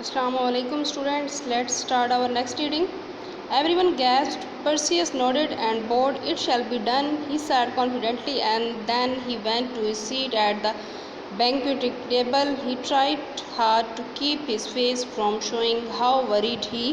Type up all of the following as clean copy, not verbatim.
Assalamualaikum students, let's start our next reading. Everyone gasped. Perseus nodded and bowed. It shall be done, he said confidently, and then he went to his seat at the banqueting table. He tried hard to keep his face from showing how worried he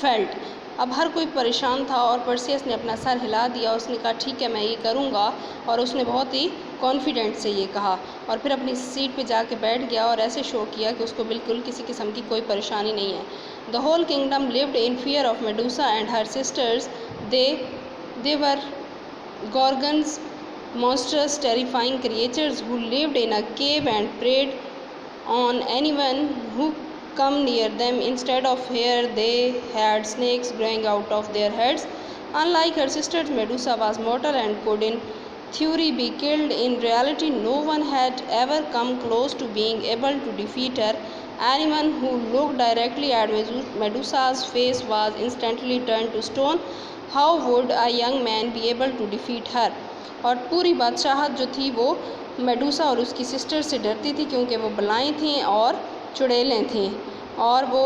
felt. अब हर कोई परेशान था और Perseus ने अपना sir हिला दिया। उसने कहा ठीक है मैं ये करूँगा, और उसने बहुत ही कॉन्फिडेंट से ये कहा और फिर अपनी सीट पे जाके बैठ गया और ऐसे शो किया कि उसको बिल्कुल किसी किस्म की कोई परेशानी नहीं है। The whole kingdom lived in fear of Medusa and her sisters. They were gorgons, monstrous terrifying creatures who lived in a cave and preyed on anyone who come near them. Instead of hair they had snakes growing out of their heads. Unlike her sisters, Medusa was mortal and could in theory be killed. In reality no one had ever come close to being able to defeat her. Anyone who looked directly at Medusa's face was instantly turned to stone. How would a young man be able to defeat her? और पूरी बादशाहत जो थी वो Medusa और उसकी sister से डरती थी, क्योंकि वो बलाएँ थीं और चुड़ैलें थीं और वो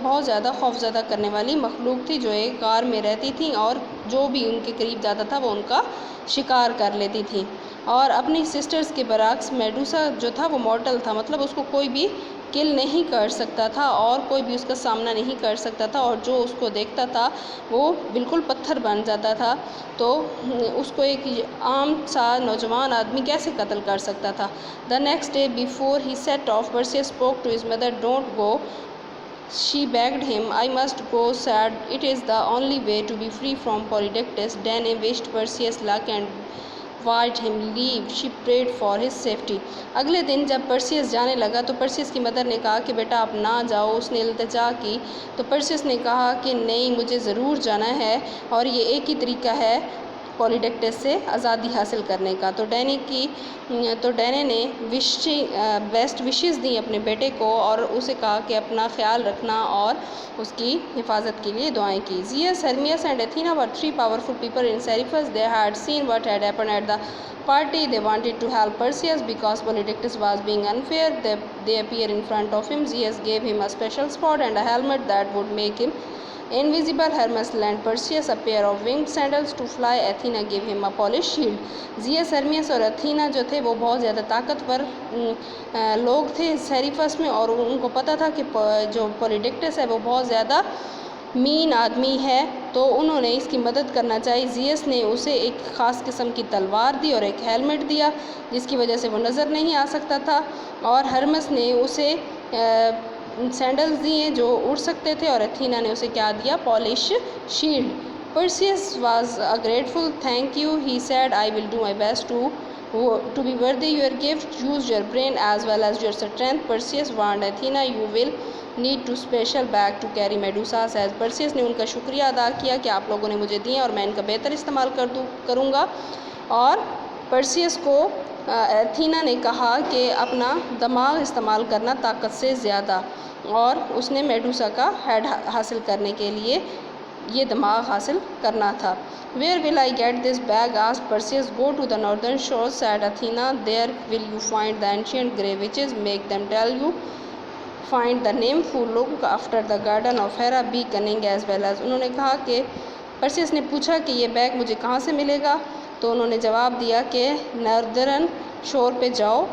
बहुत ज़्यादा खौफज़दा करने वाली मखलूक थी जो एक गार में रहती थी और जो भी उनके करीब जाता था वो उनका शिकार कर लेती थी। और अपनी सिस्टर्स के बरक्स मेडूसा जो था वो मॉर्टल था, मतलब उसको कोई भी किल नहीं कर सकता था और कोई भी उसका सामना नहीं कर सकता था, और जो उसको देखता था वो बिल्कुल पत्थर बन जाता था। तो उसको एक आम सा नौजवान आदमी कैसे कत्ल कर सकता था। The next day before he set off Perseus spoke to his mother, don't go, she begged him. I must go, said. It is the only way to be free from Polydectes. Danae wished Perseus luck and bade him leave. She prayed for his safety. अगले दिन जब Perseus जाने लगा तो Perseus की mother ने कहा कि बेटा आप ना जाओ। उसने इल्तिजा की तो परसियस ने कहा कि नहीं, मुझे ज़रूर जाना है और ये एक ही तरीका है पॉलीडेक्टस से आज़ादी हासिल करने का। तो डैने ने बेस्ट विशेस दी अपने बेटे को और उसे कहा कि अपना ख्याल रखना और उसकी हिफाजत के लिए दुआएं की। Zeus, Hermes and Athena were three powerful people in Seriphos. They had seen what had happened at the party. They wanted to help Perseus because Polydectes was being unfair. They appear in front of him. Zeus gave him a special spot and a helmet that would make him invisible. Hermes lent Perseus a pair of winged sandals to fly. Athena gave him a polished shield. Zeus, Hermes और Athena जो थे वो बहुत ज़्यादा ताकतवर लोग थे सेरिफस में, और उनको पता था कि जो पोलीडेक्टस है वो बहुत ज़्यादा मीन आदमी है, तो उन्होंने इसकी मदद करना चाहिए। जियस ने उसे एक ख़ास किस्म की तलवार दी और एक हेलमेट दिया जिसकी वजह से वो नज़र नहीं आ सकता था, और हर्मस ने उसे सैंडल्स दिए जो उड़ सकते थे, और अथीना ने उसे क्या दिया, polish shield. Perseus was grateful. Thank you, he said. I will do my best to be worthy your gift. Use your brain as well as your strength. Perseus warned Athena, you will need to special bag to carry Medusa says. Perseus ने उनका शुक्रिया अदा किया कि आप लोगों ने मुझे दिए और मैं इनका बेहतर इस्तेमाल करूँगा। और परसियस को एथीना ने कहा कि अपना दिमाग इस्तेमाल करना ताकत से ज़्यादा, और उसने मेडूसा का हेड हासिल करने के लिए ये दिमाग हासिल करना था। Where will I get this bag? asked Perseus. Go to the northern shore, said Athena. There will you find the ancient grey witches. Make them tell you. Find the nymph who look after the garden of Hera. Be cunning as well as. उन्होंने कहा कि Perseus ने पूछा कि ये bag मुझे कहाँ से मिलेगा, तो उन्होंने जवाब दिया कि नॉर्दर्न शोर पे जाओ,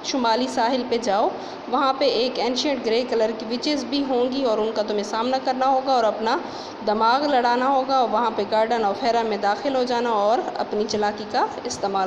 शुमाली साहिल पे जाओ, वहाँ पे एक एंशियंट ग्रे कलर की विचेस भी होंगी और उनका तुम्हें सामना करना होगा और अपना दिमाग लड़ाना होगा, और वहाँ पे गार्डन ऑफ हेरा में दाखिल हो जाना और अपनी चालाकी का इस्तेमाल